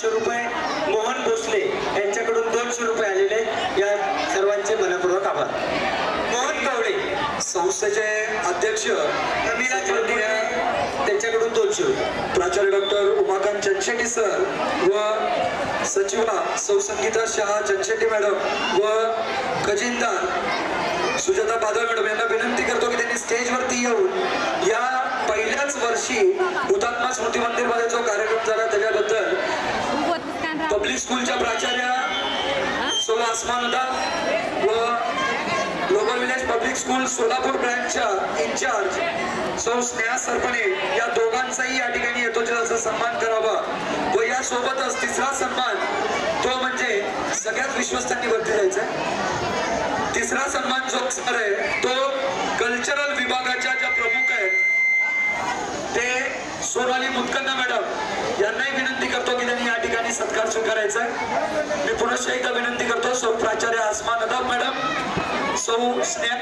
500 रुपये, मोहन भोसले यांच्याकडून 200 रुपये आलेले, या सर्वांचे मनपूर्वक आभार। मोहन कवडे संस्थेचे अध्यक्ष रमीला चौधरी त्यांच्याकडून 200 रुपये। प्राचार्य डॉक्टर उमाकांत चंचेटी सर व सचिवा सौ संगीता शहा चंचेटी मॅडम व खजिनदार सुजाता बादल मॅडम यांना विनंती करतो की त्यांनी स्टेजवरती येऊन या पहिल्याच वर्षी हुतात्मा स्मृती मंदिर मध्ये जो कार्यक्रम झाला त्याच्याबद्दल पब्लिक स्कूलच्या प्राचार्य सौ आसमानदा व global village public school Solapur ब्रँचच्या इंचार्ज सौ स्नेहा सरपणे या दोघांचाही या ठिकाणी यथोचित सन्मान करावा व या सोबतच तिसरा सन्मान तो म्हणजे सगळ्यात विश्वस्तांनी वरती जायचा। तिसरा सन्मान जो असणार आहे तो कल्चरल विभागाच्या ज्या प्रमुख आहेत ते सोनाली मुतकन्ना मॅडम यांनाही विनंती करतो की त्यांनी या ठिकाणी सत्कार स्वीकारायचा आहे। मी पुनश्च एकदा विनंती करतो सौ प्राचार्य आसमान अदब मॅडम, सौ स्नेहा